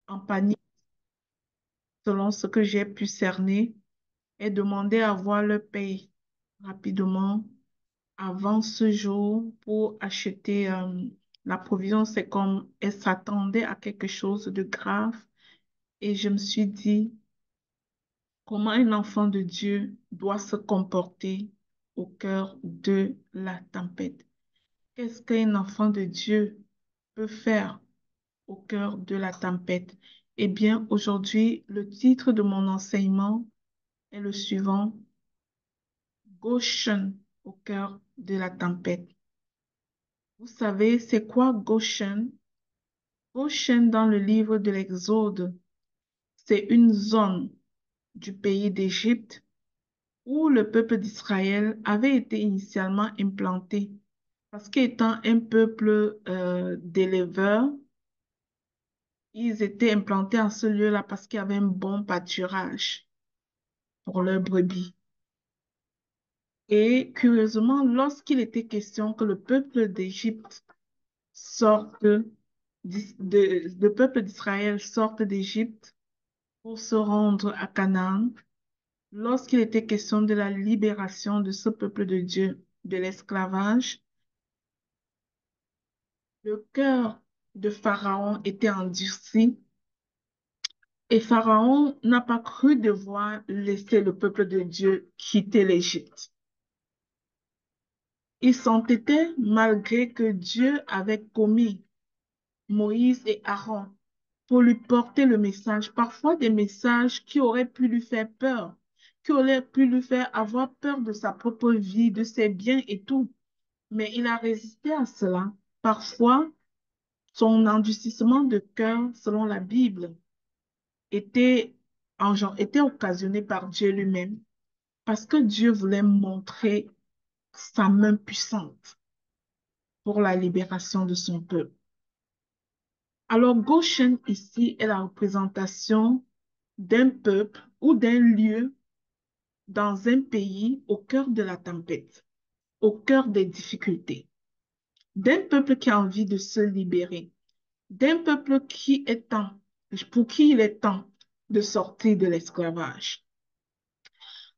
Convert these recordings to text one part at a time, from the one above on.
en panique, selon ce que j'ai pu cerner, et demander à voir leur paye rapidement avant ce jour pour acheter la provision. C'est comme elle s'attendait à quelque chose de grave. Et je me suis dit, comment un enfant de Dieu doit se comporter au cœur de la tempête? Qu'est-ce qu'un enfant de Dieu peut faire au cœur de la tempête? Eh bien, aujourd'hui, le titre de mon enseignement est le suivant: Goshen au cœur de la tempête. Vous savez, c'est quoi Goshen? Goshen dans le livre de l'Exode, c'est une zone du pays d'Égypte où le peuple d'Israël avait été initialement implanté. Parce qu'étant un peuple d'éleveurs, ils étaient implantés en ce lieu-là parce qu'il y avait un bon pâturage pour leurs brebis. Et curieusement, lorsqu'il était question que le peuple d'Égypte sorte, le peuple d'Israël sorte d'Égypte pour se rendre à Canaan, lorsqu'il était question de la libération de ce peuple de Dieu de l'esclavage, le cœur de Pharaon était endurci et Pharaon n'a pas cru devoir laisser le peuple de Dieu quitter l'Égypte. Il s'entêtait malgré que Dieu avait commis Moïse et Aaron pour lui porter le message, parfois des messages qui auraient pu lui faire peur, qui auraient pu lui faire avoir peur de sa propre vie, de ses biens et tout. Mais il a résisté à cela. Parfois, son endurcissement de cœur, selon la Bible, était, était occasionné par Dieu lui-même, parce que Dieu voulait montrer sa main puissante pour la libération de son peuple. Alors, Goshen ici est la représentation d'un peuple ou d'un lieu dans un pays au cœur de la tempête, au cœur des difficultés, d'un peuple qui a envie de se libérer, d'un peuple pour qui il est temps de sortir de l'esclavage.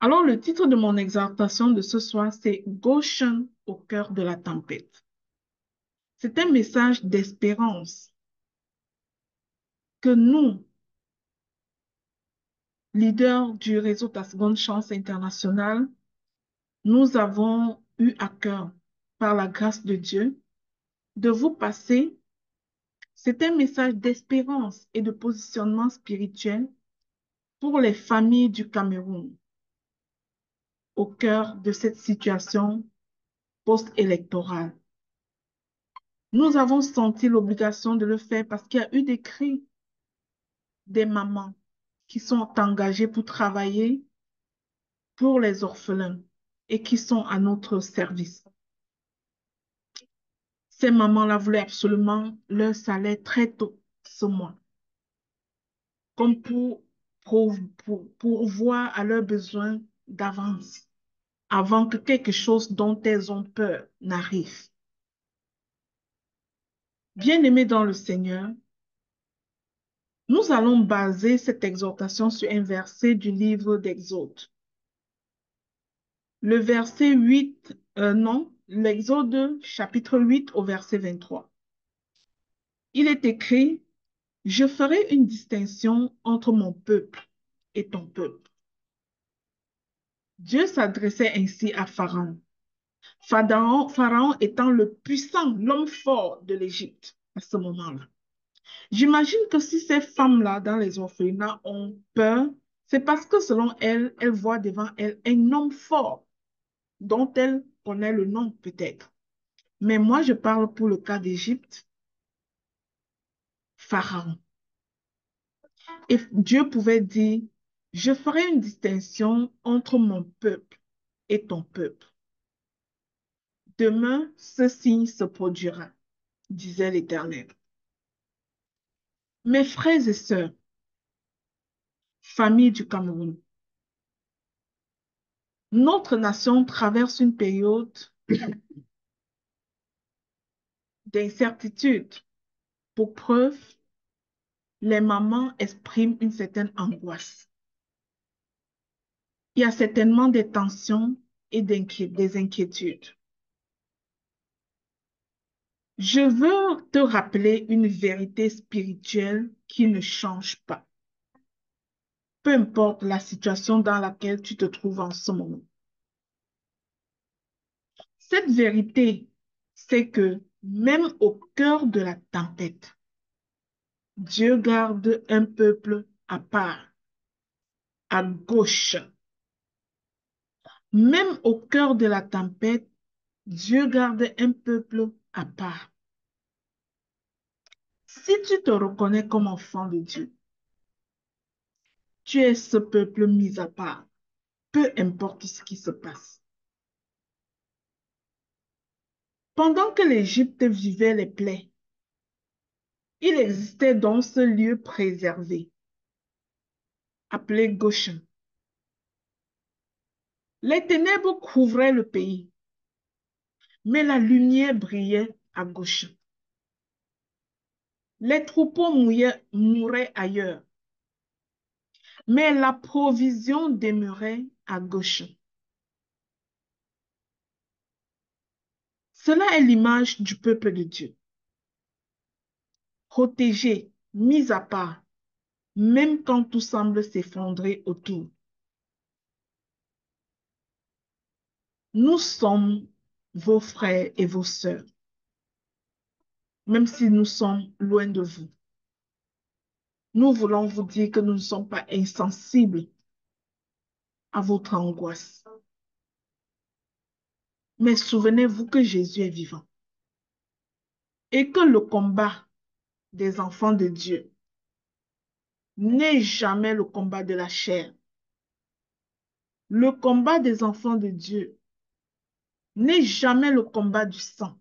Alors, le titre de mon exhortation de ce soir, c'est Goshen au cœur de la tempête. C'est un message d'espérance que nous, leaders du réseau Ta Seconde Chance International, nous avons eu à cœur, par la grâce de Dieu, de vous passer. C'est un message d'espérance et de positionnement spirituel pour les familles du Cameroun au cœur de cette situation post-électorale. Nous avons senti l'obligation de le faire parce qu'il y a eu des cris des mamans qui sont engagées pour travailler pour les orphelins et qui sont à notre service. Ces mamans-là voulaient absolument leur salaire très tôt ce mois, comme pour voir à leurs besoins d'avance, avant que quelque chose dont elles ont peur n'arrive. Bien-aimés dans le Seigneur, nous allons baser cette exhortation sur un verset du livre d'Exode. Le verset 8, non, l'Exode chapitre 8 au verset 23. Il est écrit, je ferai une distinction entre mon peuple et ton peuple. Dieu s'adressait ainsi à Pharaon. Pharaon étant le puissant, l'homme fort de l'Égypte à ce moment-là. J'imagine que si ces femmes-là dans les orphelinats ont peur, c'est parce que selon elles, elles voient devant elles un homme fort dont elles connaissent le nom peut-être. Mais moi, je parle pour le cas d'Égypte, Pharaon. Et Dieu pouvait dire, je ferai une distinction entre mon peuple et ton peuple. Demain, ce signe se produira, disait l'Éternel. Mes frères et sœurs, famille du Cameroun, notre nation traverse une période d'incertitude. Pour preuve, les mamans expriment une certaine angoisse. Il y a certainement des tensions et des inquiétudes. Je veux te rappeler une vérité spirituelle qui ne change pas, peu importe la situation dans laquelle tu te trouves en ce moment. Cette vérité, c'est que même au cœur de la tempête, Dieu garde un peuple à part, à gauche. Même au cœur de la tempête, Dieu garde un peuple à part. Si tu te reconnais comme enfant de Dieu, tu es ce peuple mis à part, peu importe ce qui se passe. Pendant que l'Égypte vivait les plaies, il existait dans ce lieu préservé, appelé Goshen. Les ténèbres couvraient le pays, mais la lumière brillait à Goshen. Les troupeaux mouraient ailleurs, mais la provision demeurait à Goshen. Cela est l'image du peuple de Dieu, protégé, mis à part, même quand tout semble s'effondrer autour. Nous sommes vos frères et vos sœurs, même si nous sommes loin de vous. Nous voulons vous dire que nous ne sommes pas insensibles à votre angoisse. Mais souvenez-vous que Jésus est vivant et que le combat des enfants de Dieu n'est jamais le combat de la chair. Le combat des enfants de Dieu n'est jamais le combat du sang.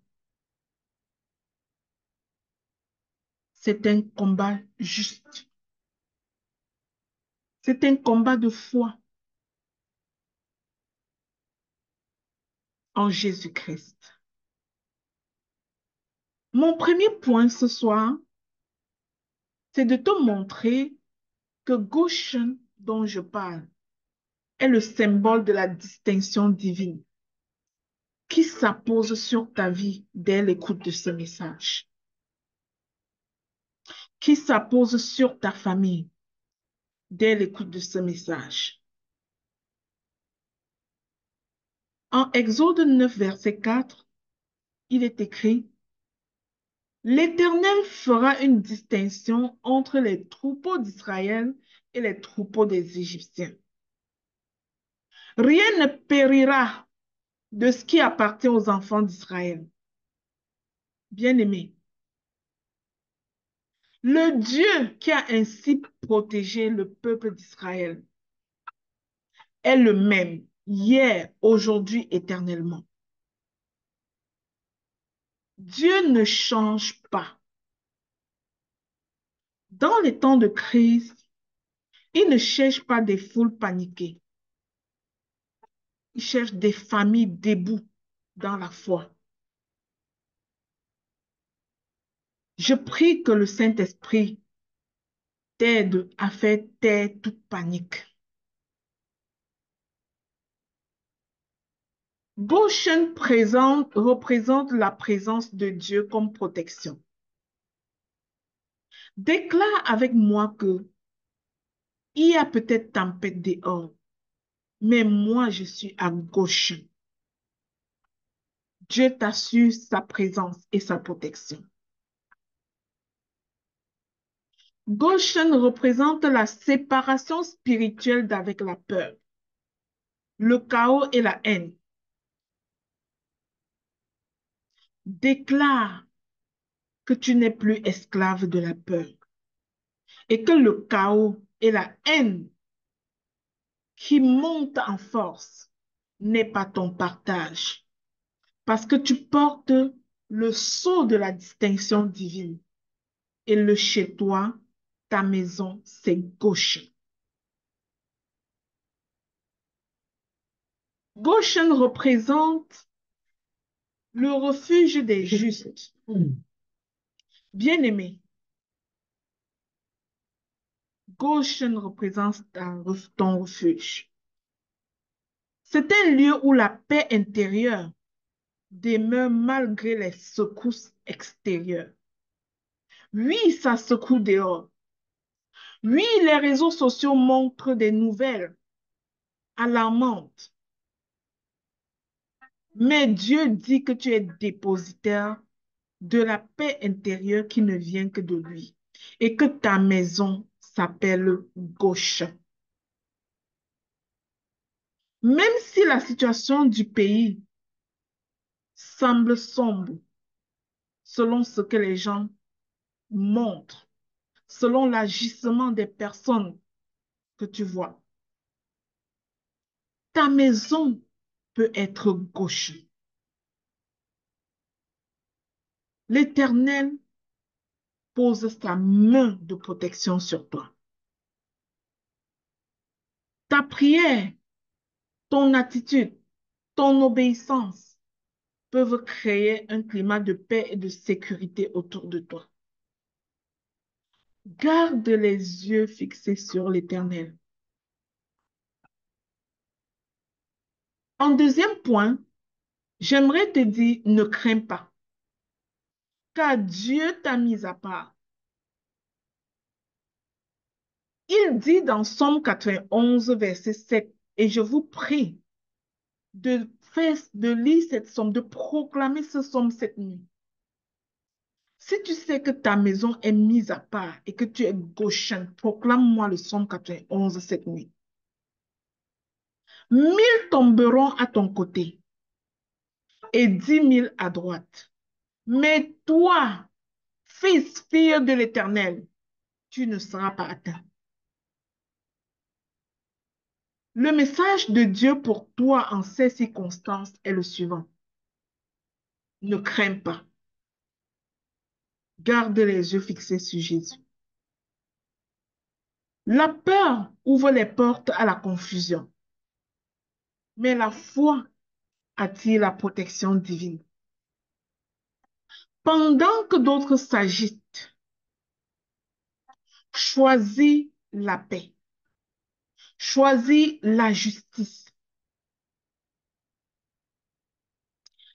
C'est un combat juste. C'est un combat de foi en Jésus-Christ. Mon premier point ce soir, c'est de te montrer que Goshen dont je parle est le symbole de la distinction divine qui s'appose sur ta vie dès l'écoute de ce message, qui s'appose sur ta famille dès l'écoute de ce message. En Exode 9, verset 4, il est écrit: L'Éternel fera une distinction entre les troupeaux d'Israël et les troupeaux des Égyptiens. Rien ne périra de ce qui appartient aux enfants d'Israël. Bien-aimés, le Dieu qui a ainsi protégé le peuple d'Israël est le même hier, aujourd'hui, éternellement. Dieu ne change pas. Dans les temps de crise, il ne cherche pas des foules paniquées. Il cherche des familles debout dans la foi. Je prie que le Saint-Esprit t'aide à faire taire toute panique. Goshen représente la présence de Dieu comme protection. Déclare avec moi que il y a peut-être tempête dehors, mais moi je suis à Goshen. Dieu t'assure sa présence et sa protection. Goshen représente la séparation spirituelle d'avec la peur, le chaos et la haine. Déclare que tu n'es plus esclave de la peur et que le chaos et la haine qui montent en force n'est pas ton partage parce que tu portes le sceau de la distinction divine et le chez toi, ta maison, c'est Goshen. Goshen représente le refuge des justes. Bien-aimés, Goshen représente ton refuge. C'est un lieu où la paix intérieure demeure malgré les secousses extérieures. Oui, ça secoue dehors. Oui, les réseaux sociaux montrent des nouvelles alarmantes. Mais Dieu dit que tu es dépositaire de la paix intérieure qui ne vient que de lui et que ta maison s'appelle Goshen. Même si la situation du pays semble sombre selon ce que les gens montrent, selon l'agissement des personnes que tu vois, ta maison peut être Goshen. L'Éternel pose sa main de protection sur toi. Ta prière, ton attitude, ton obéissance peuvent créer un climat de paix et de sécurité autour de toi. Garde les yeux fixés sur l'Éternel. En deuxième point, j'aimerais te dire, ne crains pas, car Dieu t'a mis à part. Il dit dans Somme 91, verset 7, et je vous prie de lire cette somme, de proclamer ce somme cette nuit. Si tu sais que ta maison est mise à part et que tu es Goshen, proclame-moi le Somme 91 cette nuit. 1000 tomberont à ton côté et 10 000 à droite. Mais toi, fils, fille de l'Éternel, tu ne seras pas atteint. Le message de Dieu pour toi en ces circonstances est le suivant. Ne crains pas. Garde les yeux fixés sur Jésus. La peur ouvre les portes à la confusion, mais la foi attire la protection divine. Pendant que d'autres s'agitent, choisis la paix, choisis la justice.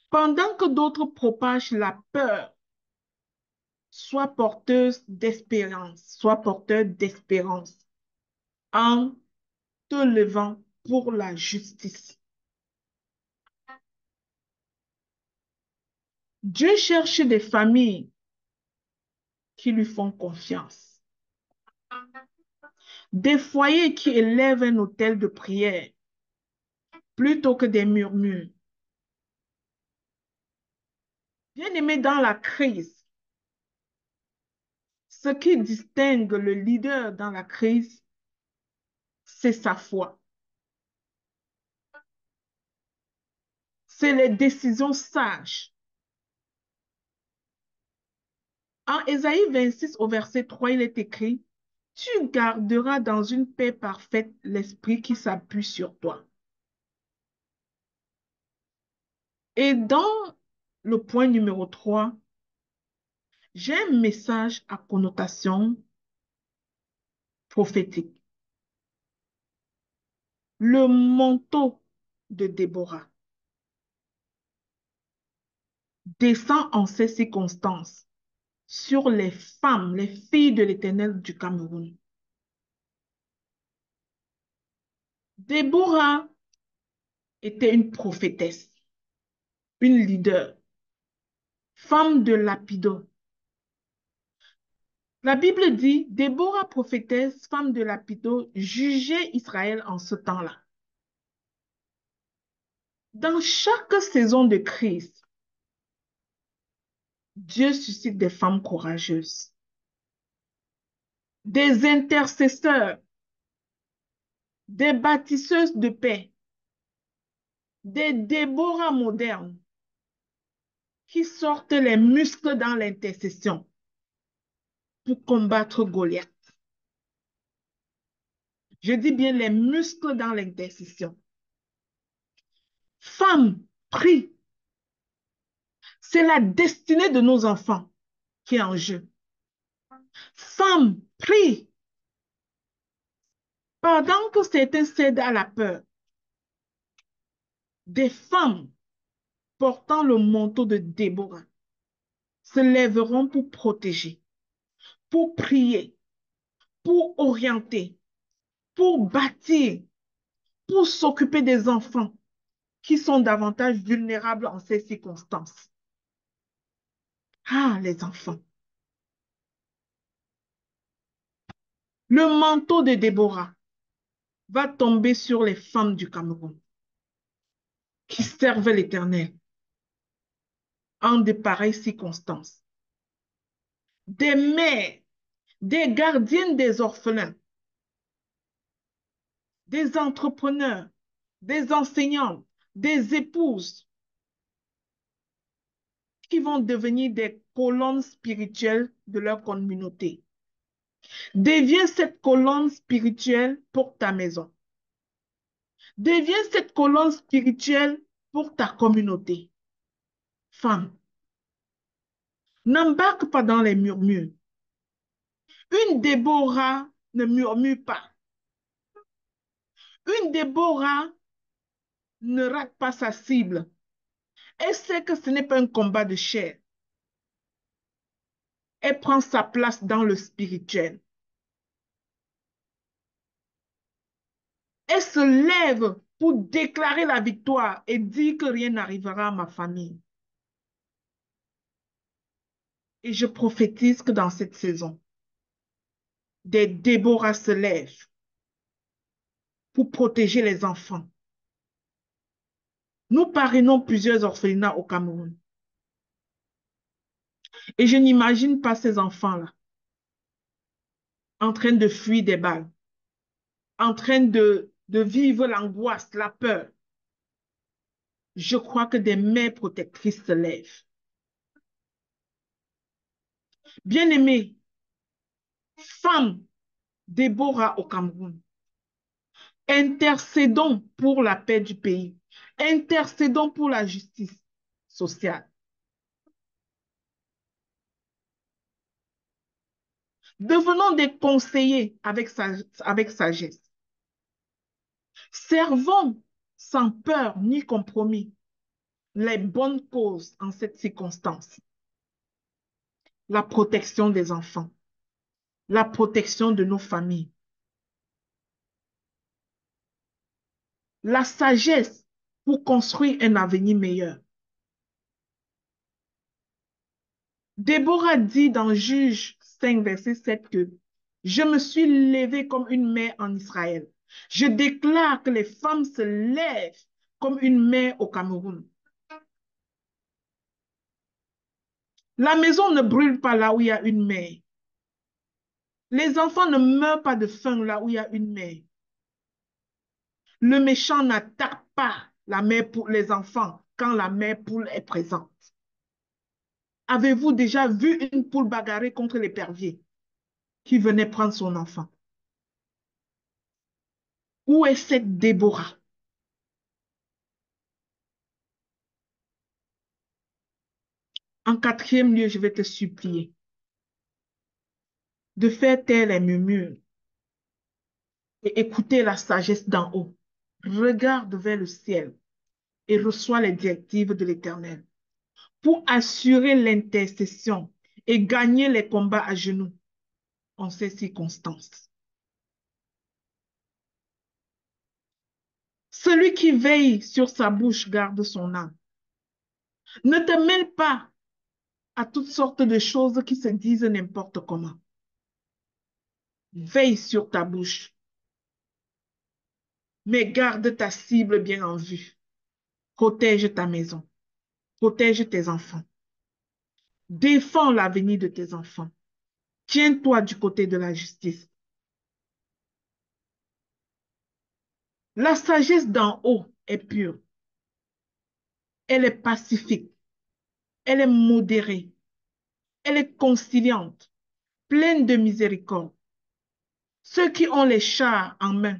Pendant que d'autres propagent la peur, sois porteuse d'espérance, sois porteur d'espérance en te levant pour la justice. Dieu cherche des familles qui lui font confiance, des foyers qui élèvent un autel de prière plutôt que des murmures. Bien-aimé, dans la crise, ce qui distingue le leader dans la crise, c'est sa foi. C'est les décisions sages. En Ésaïe 26 au verset 3, il est écrit, tu garderas dans une paix parfaite l'esprit qui s'appuie sur toi. Et dans le point numéro 3, j'ai un message à connotation prophétique. Le manteau de Déborah descend en ces circonstances sur les femmes, les filles de l'Éternel du Cameroun. Déborah était une prophétesse, une leader, femme de Lapido. La Bible dit, Déborah prophétesse, femme de Lapido, jugeait Israël en ce temps-là. Dans chaque saison de crise, Dieu suscite des femmes courageuses, des intercesseurs, des bâtisseuses de paix, des Déborah modernes qui sortent les muscles dans l'intercession pour combattre Goliath. Je dis bien les muscles dans l'intercession. Femme, prie. C'est la destinée de nos enfants qui est en jeu. Femme, prie. Pendant que certains cèdent à la peur, des femmes portant le manteau de Déborah se lèveront pour protéger, pour prier, pour orienter, pour bâtir, pour s'occuper des enfants qui sont davantage vulnérables en ces circonstances. Ah, les enfants. Le manteau de Déborah va tomber sur les femmes du Cameroun qui servent l'Éternel en de pareilles circonstances. Des mères, des gardiennes des orphelins, des entrepreneurs, des enseignantes, des épouses qui vont devenir des colonnes spirituelles de leur communauté. Deviens cette colonne spirituelle pour ta maison. Deviens cette colonne spirituelle pour ta communauté. Femme, n'embarque pas dans les murmures. Une Déborah ne murmure pas. Une Déborah ne rate pas sa cible. Elle sait que ce n'est pas un combat de chair. Elle prend sa place dans le spirituel. Elle se lève pour déclarer la victoire et dire que rien n'arrivera à ma famille. Et je prophétise que dans cette saison, des Déborah se lèvent pour protéger les enfants. Nous parrainons plusieurs orphelinats au Cameroun. Et je n'imagine pas ces enfants-là en train de fuir des balles, en train de vivre l'angoisse, la peur. Je crois que des mères protectrices se lèvent. Bien-aimés, femmes Déborah au Cameroun, intercédons pour la paix du pays. Intercédons pour la justice sociale. Devenons des conseillers avec sagesse. Servons sans peur ni compromis les bonnes causes en cette circonstance. La protection des enfants, la protection de nos familles, la sagesse pour construire un avenir meilleur. Déborah dit dans Juge 5, verset 7 que je me suis levée comme une mère en Israël. Je déclare que les femmes se lèvent comme une mère au Cameroun. La maison ne brûle pas là où il y a une mère. Les enfants ne meurent pas de faim là où il y a une mère. Le méchant n'attaque pas la mère pour les enfants quand la mère poule est présente. Avez-vous déjà vu une poule bagarrer contre l'épervier qui venait prendre son enfant? Où est cette Déborah? En quatrième lieu, je vais te supplier de faire taire les murmures et écouter la sagesse d'en haut. Regarde vers le ciel et reçois les directives de l'Éternel pour assurer l'intercession et gagner les combats à genoux en ces circonstances. Celui qui veille sur sa bouche garde son âme. Ne te mêle pas à toutes sortes de choses qui se disent n'importe comment. Veille sur ta bouche, mais garde ta cible bien en vue. Protège ta maison, protège tes enfants. Défends l'avenir de tes enfants. Tiens-toi du côté de la justice. La sagesse d'en haut est pure. Elle est pacifique. Elle est modérée. Elle est conciliante, pleine de miséricorde. Ceux qui ont les chars en main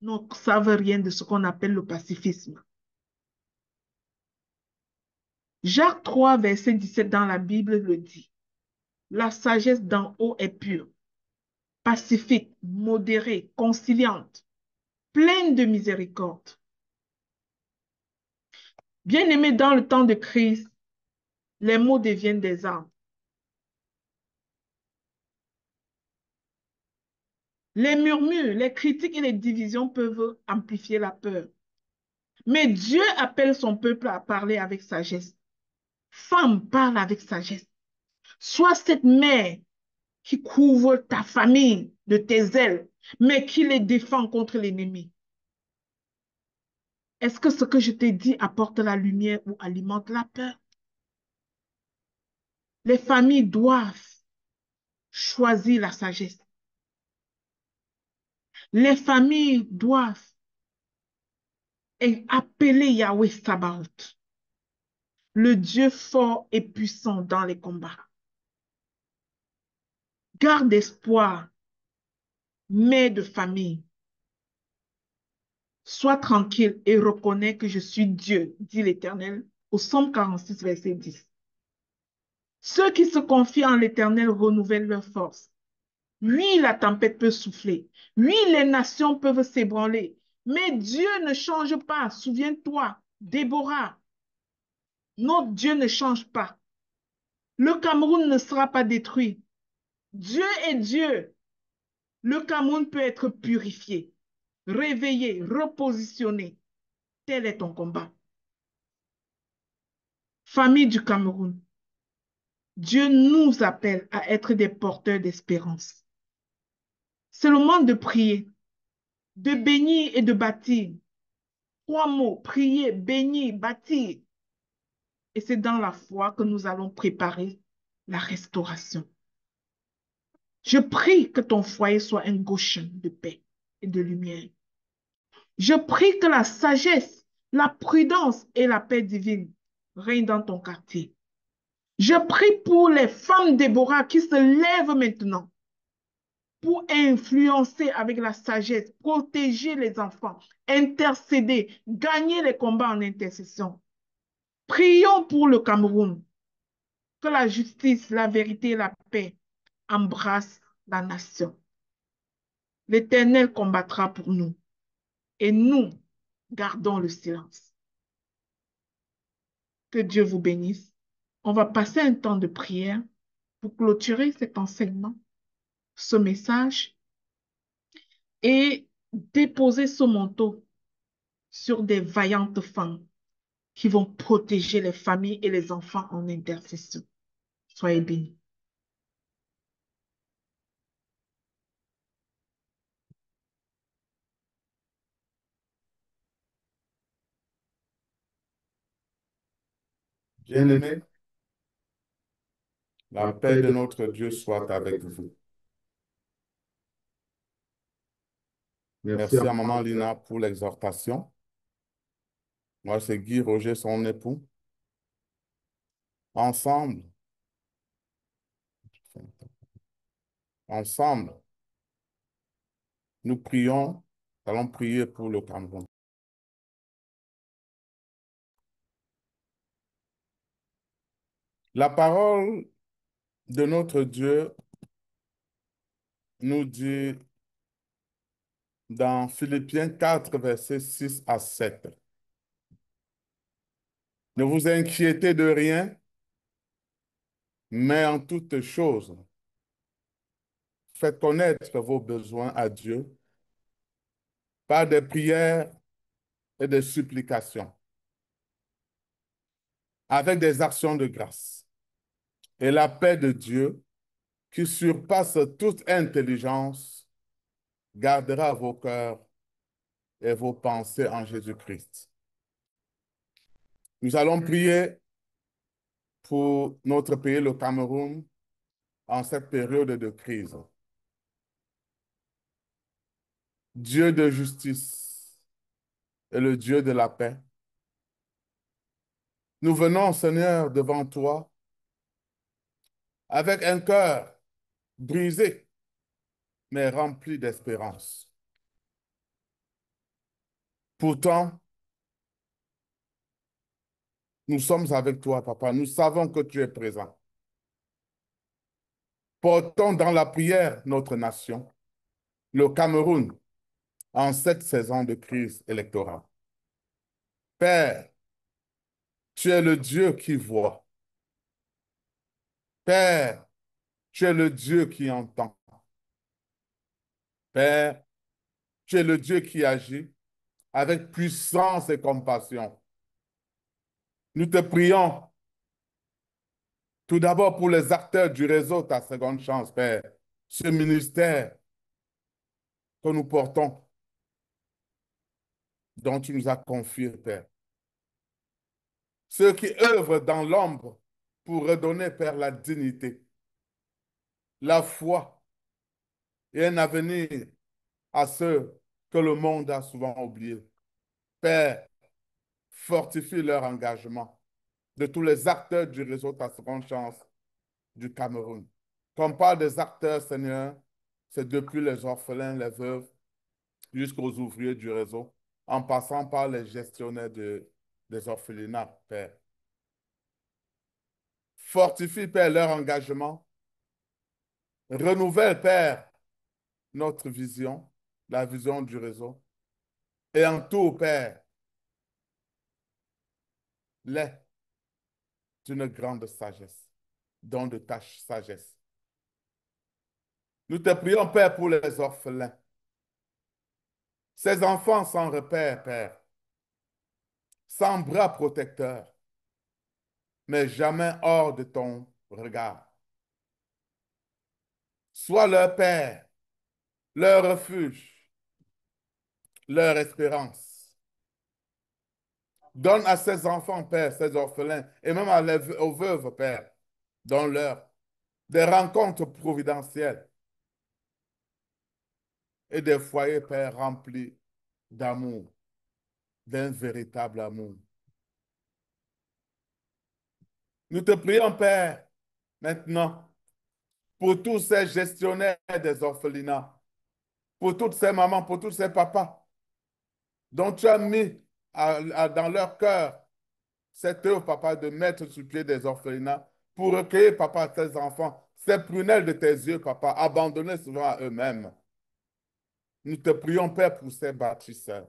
ne savent rien de ce qu'on appelle le pacifisme. Jacques 3, verset 17 dans la Bible le dit. La sagesse d'en haut est pure, pacifique, modérée, conciliante, pleine de miséricorde. Bien-aimés, dans le temps de crise, les mots deviennent des armes. Les murmures, les critiques et les divisions peuvent amplifier la peur. Mais Dieu appelle son peuple à parler avec sagesse. Femme, parle avec sagesse. Sois cette mère qui couvre ta famille de tes ailes, mais qui les défend contre l'ennemi. Est-ce que ce que je t'ai dit apporte la lumière ou alimente la peur? Les familles doivent choisir la sagesse. Les familles doivent appeler Yahweh Sabaoth, le Dieu fort et puissant dans les combats. Garde espoir, mère de famille. Sois tranquille et reconnais que je suis Dieu, dit l'Éternel au Psaume 46, verset 10. Ceux qui se confient en l'Éternel renouvellent leur force. Oui, la tempête peut souffler. Oui, les nations peuvent s'ébranler. Mais Dieu ne change pas. Souviens-toi, Déborah, notre Dieu ne change pas. Le Cameroun ne sera pas détruit. Dieu est Dieu. Le Cameroun peut être purifié, réveillé, repositionné. Tel est ton combat. Famille du Cameroun, Dieu nous appelle à être des porteurs d'espérance. C'est le moment de prier, de bénir et de bâtir. Trois mots, prier, bénir, bâtir. Et c'est dans la foi que nous allons préparer la restauration. Je prie que ton foyer soit un goshen de paix et de lumière. Je prie que la sagesse, la prudence et la paix divine règnent dans ton quartier. Je prie pour les femmes Déborah qui se lèvent maintenant pour influencer avec la sagesse, protéger les enfants, intercéder, gagner les combats en intercession. Prions pour le Cameroun, que la justice, la vérité et la paix embrassent la nation. L'Éternel combattra pour nous et nous gardons le silence. Que Dieu vous bénisse. On va passer un temps de prière pour clôturer cet enseignement, ce message et déposer ce manteau sur des vaillantes femmes qui vont protéger les familles et les enfants en intercession. Soyez bénis. Bien-aimés, la paix de notre Dieu soit avec vous. Merci à Maman Lina pour l'exhortation. Moi, c'est Guy Roger, son époux. Ensemble, ensemble, nous prions, allons prier pour le Cameroun. La parole de notre Dieu nous dit dans Philippiens 4, versets 6 à 7. Ne vous inquiétez de rien, mais en toutes choses, faites connaître vos besoins à Dieu par des prières et des supplications, avec des actions de grâce. Et la paix de Dieu, qui surpasse toute intelligence, gardera vos cœurs et vos pensées en Jésus-Christ. Nous allons prier pour notre pays, le Cameroun, en cette période de crise. Dieu de justice et le Dieu de la paix, nous venons, Seigneur, devant toi avec un cœur brisé, mais rempli d'espérance. Pourtant, nous sommes avec toi, Papa. Nous savons que tu es présent. Portons dans la prière notre nation. le Cameroun en cette saison de crise électorale. Père, tu es le Dieu qui voit. Père, tu es le Dieu qui entend. Père, tu es le Dieu qui agit avec puissance et compassion. Nous te prions tout d'abord pour les acteurs du réseau Ta Seconde Chance, Père. Ce ministère que nous portons, dont tu nous as confié, Père. Ceux qui œuvrent dans l'ombre pour redonner, Père, la dignité, la foi et un avenir à ceux que le monde a souvent oubliés. Père, fortifie leur engagement de tous les acteurs du réseau Ta Seconde Chance du Cameroun. Quand on parle des acteurs, Seigneur, c'est depuis les orphelins, les veuves, jusqu'aux ouvriers du réseau, en passant par les gestionnaires des orphelinats, Père. Fortifie, Père, leur engagement. Renouvelle, Père, notre vision, la vision du réseau. Et en tout, Père, l'est d'une grande sagesse, don de ta sagesse. Nous te prions, Père, pour les orphelins. Ces enfants sans repère, Père, sans bras protecteurs, mais jamais hors de ton regard. Sois leur Père, leur refuge, leur espérance. Donne à ces enfants, Père, ces orphelins, et même aux veuves, Père, donne-leur des rencontres providentielles et des foyers, Père, remplis d'amour, d'un véritable amour. Nous te prions, Père, maintenant, pour tous ces gestionnaires des orphelinats, pour toutes ces mamans, pour tous ces papas, dont tu as mis dans leur cœur cette œuvre, papa, de mettre sur pied des orphelinats pour recueillir, papa, tes enfants, ces prunelles de tes yeux, papa, abandonnés souvent à eux-mêmes. Nous te prions, Père, pour ces bâtisseurs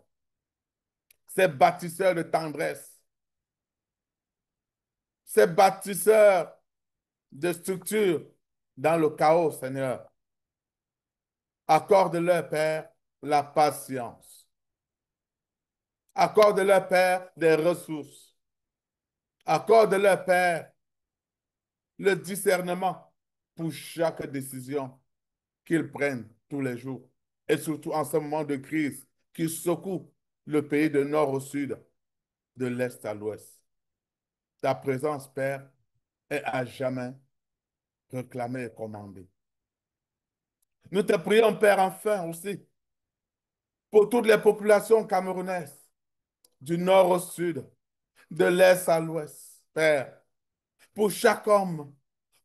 de tendresse, ces bâtisseurs de structure dans le chaos, Seigneur. Accorde-leur, Père, la patience. Accorde-leur, Père, des ressources. Accorde-leur, Père, le discernement pour chaque décision qu'ils prennent tous les jours. Et surtout en ce moment de crise qui secoue le pays de nord au sud, de l'est à l'ouest. Ta présence, Père, est à jamais réclamée et commandée. Nous te prions, Père, enfin aussi, pour toutes les populations camerounaises, du nord au sud, de l'est à l'ouest, Père, pour chaque homme,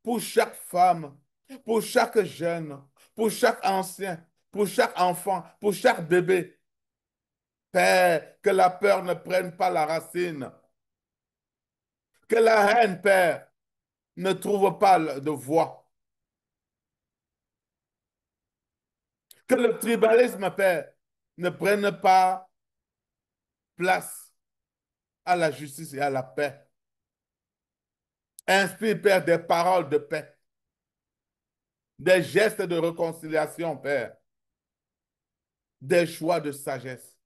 pour chaque femme, pour chaque jeune, pour chaque ancien, pour chaque enfant, pour chaque bébé. Père, que la peur ne prenne pas la racine, que la haine, Père, ne trouve pas de voie, que le tribalisme, Père, ne prenne pas place à la justice et à la paix. Inspire, Père, des paroles de paix, des gestes de réconciliation, Père, des choix de sagesse.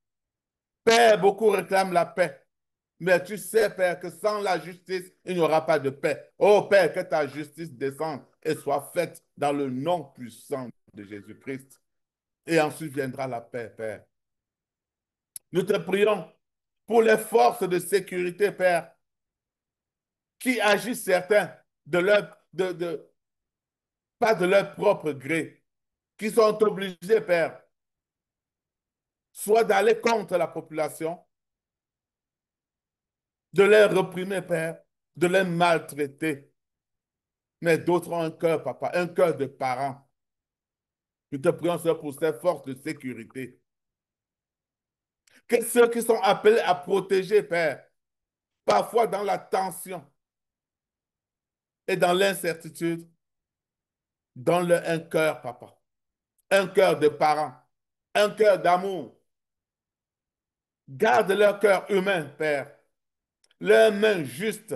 Père, beaucoup réclament la paix, mais tu sais, Père, que sans la justice, il n'y aura pas de paix. Oh, Père, que ta justice descende et soit faite dans le nom puissant de Jésus-Christ. Et ensuite viendra la paix, Père. Nous te prions pour les forces de sécurité, Père, qui agissent certains pas de leur propre gré, qui sont obligés, Père, soit d'aller contre la population, de les réprimer, Père, de les maltraiter. Mais d'autres ont un cœur, papa, un cœur de parent. Nous te prions, Seigneur, pour ces forces de sécurité. Que ceux qui sont appelés à protéger, Père, parfois dans la tension et dans l'incertitude, donne-leur un cœur, papa, un cœur de parents, un cœur d'amour. Garde leur cœur humain, Père, leurs mains justes,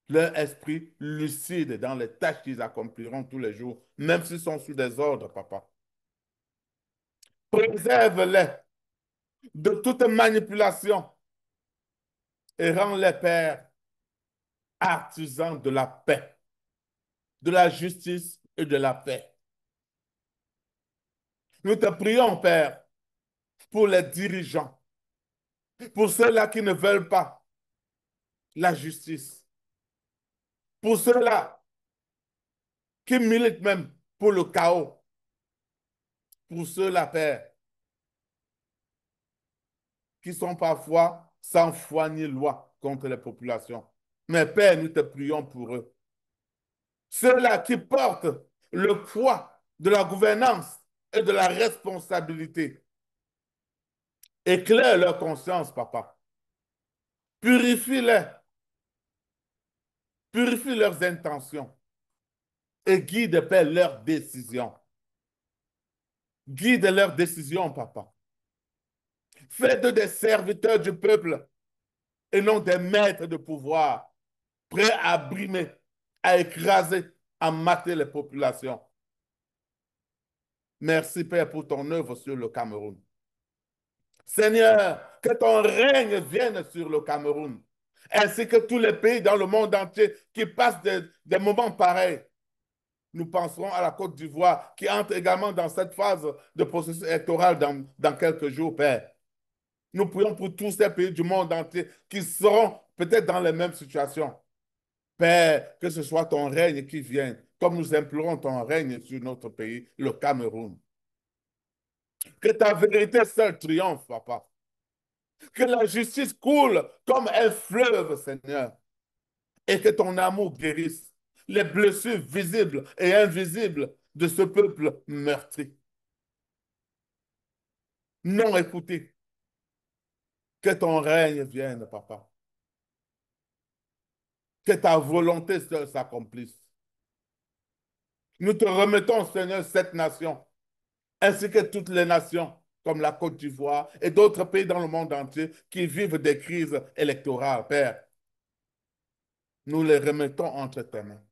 leur esprit lucide dans les tâches qu'ils accompliront tous les jours, même s'ils sont sous des ordres, papa. Préserve-les de toute manipulation et rends-les, Père, artisans de la paix, de la justice et de la paix. Nous te prions, Père, pour les dirigeants, pour ceux-là qui ne veulent pas la justice, pour ceux-là qui militent même pour le chaos, pour ceux-là, Père, qui sont parfois sans foi ni loi contre les populations. Mais Père, nous te prions pour eux. Ceux-là qui portent le poids de la gouvernance et de la responsabilité. Éclaire leur conscience, papa. Purifie-les, purifie leurs intentions et guide, Père, leurs décisions. Guide leurs décisions, papa. Fais d'eux des serviteurs du peuple et non des maîtres de pouvoir, prêts à brimer, à écraser, à mater les populations. Merci, Père, pour ton œuvre sur le Cameroun. Seigneur, que ton règne vienne sur le Cameroun, ainsi que tous les pays dans le monde entier qui passent des moments pareils. Nous penserons à la Côte d'Ivoire qui entre également dans cette phase de processus électoral dans quelques jours, Père. Nous prions pour tous ces pays du monde entier qui seront peut-être dans les mêmes situations. Père, que ce soit ton règne qui vienne, comme nous implorons ton règne sur notre pays, le Cameroun. Que ta vérité seule triomphe, papa. Que la justice coule comme un fleuve, Seigneur. Et que ton amour guérisse les blessures visibles et invisibles de ce peuple meurtri. Non écouté. Que ton règne vienne, papa. Que ta volonté seule s'accomplisse. Nous te remettons, Seigneur, cette nation, ainsi que toutes les nations, comme la Côte d'Ivoire et d'autres pays dans le monde entier qui vivent des crises électorales, Père. Nous les remettons entre tes mains.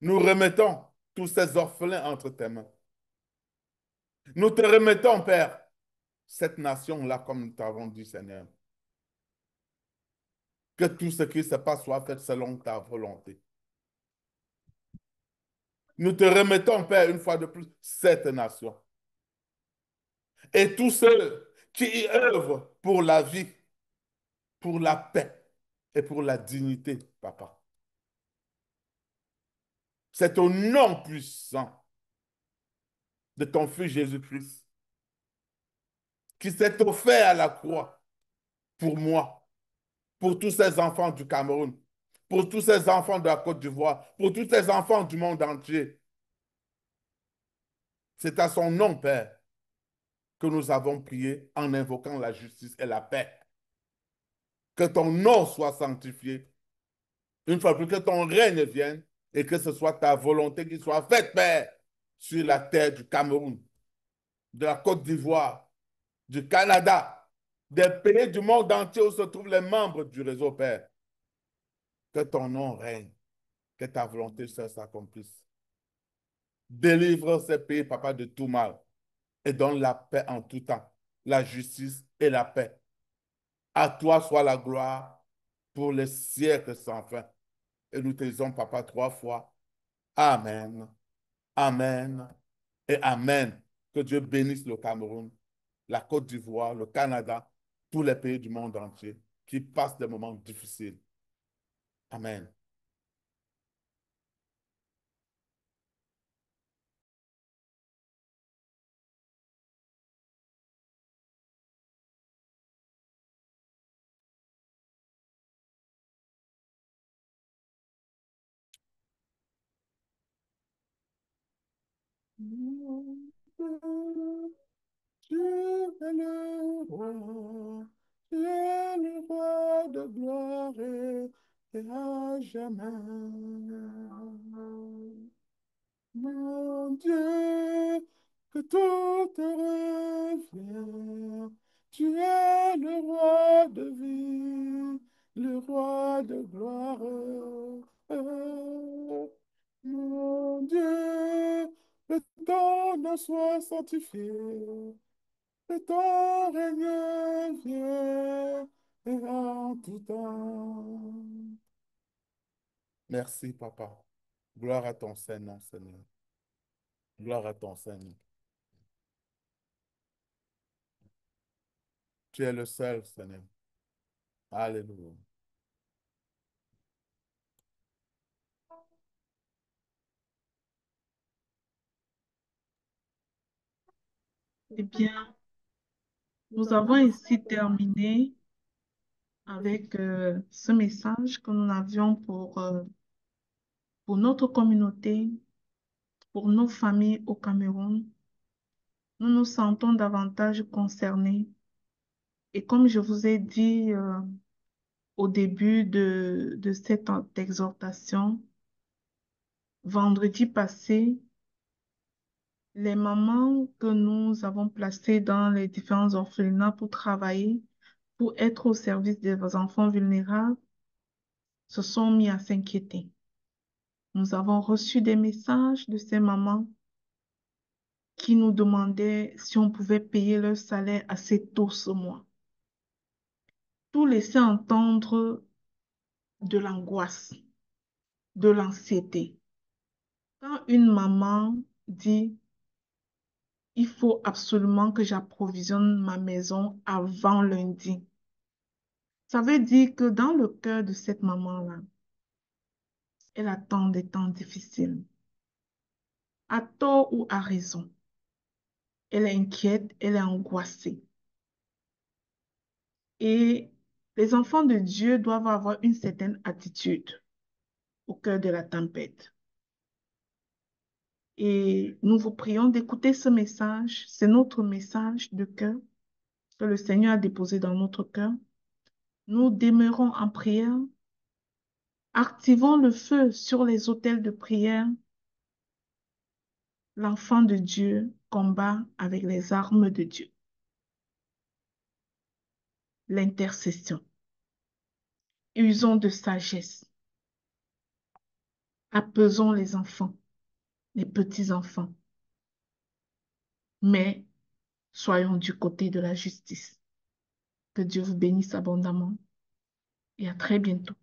Nous remettons tous ces orphelins entre tes mains. Nous te remettons, Père, cette nation-là, comme nous t'avons dit, Seigneur. Que tout ce qui se passe soit fait selon ta volonté. Nous te remettons, Père, une fois de plus, cette nation. Et tous ceux qui y œuvrent pour la vie, pour la paix et pour la dignité, papa. C'est au nom puissant de ton Fils Jésus-Christ qui s'est offert à la croix pour moi, pour tous ces enfants du Cameroun, pour tous ces enfants de la Côte d'Ivoire, pour tous ces enfants du monde entier. C'est à son nom, Père, que nous avons prié en invoquant la justice et la paix. Que ton nom soit sanctifié. Une fois plus, que ton règne vienne et que ce soit ta volonté qui soit faite, Père, sur la terre du Cameroun, de la Côte d'Ivoire, du Canada, des pays du monde entier où se trouvent les membres du réseau, Père. Que ton nom règne, que ta volonté s'accomplisse. Délivre ces pays, papa, de tout mal et donne la paix en tout temps, la justice et la paix. À toi soit la gloire pour les siècles sans fin. Et nous te disons, papa, 3 fois. Amen, Amen et Amen. Que Dieu bénisse le Cameroun, la Côte d'Ivoire, le Canada, tous les pays du monde entier qui passent des moments difficiles. Amen. Tu es le roi, tu es le roi de gloire et à jamais. Mon Dieu, tout te revient. Tu es le roi de vie, le roi de gloire. Mon Dieu, que ton nom soit sanctifié, que ton règne vienne et en tout temps. Merci, Papa. Gloire à ton Saint-Nom, Seigneur. Gloire à ton Saint-Nom. Tu es le seul, Seigneur. Alléluia. Eh bien, nous avons ici terminé avec ce message que nous avions pour notre communauté, pour nos familles au Cameroun. Nous nous sentons davantage concernés. Et comme je vous ai dit au début de cette exhortation, vendredi passé, les mamans que nous avons placées dans les différents orphelinats pour travailler, pour être au service des enfants vulnérables, se sont mis à s'inquiéter. Nous avons reçu des messages de ces mamans qui nous demandaient si on pouvait payer leur salaire assez tôt ce mois. Tout laissait entendre de l'angoisse, de l'anxiété. Quand une maman dit, il faut absolument que j'approvisionne ma maison avant lundi, ça veut dire que dans le cœur de cette maman-là, elle attend des temps difficiles, à tort ou à raison. Elle est inquiète, elle est angoissée. Et les enfants de Dieu doivent avoir une certaine attitude au cœur de la tempête. Et nous vous prions d'écouter ce message. C'est notre message de cœur que le Seigneur a déposé dans notre cœur. Nous demeurons en prière. Activons le feu sur les autels de prière. L'enfant de Dieu combat avec les armes de Dieu. L'intercession. Usons de sagesse. Apaisons les enfants, les petits-enfants. Mais soyons du côté de la justice. Que Dieu vous bénisse abondamment et à très bientôt.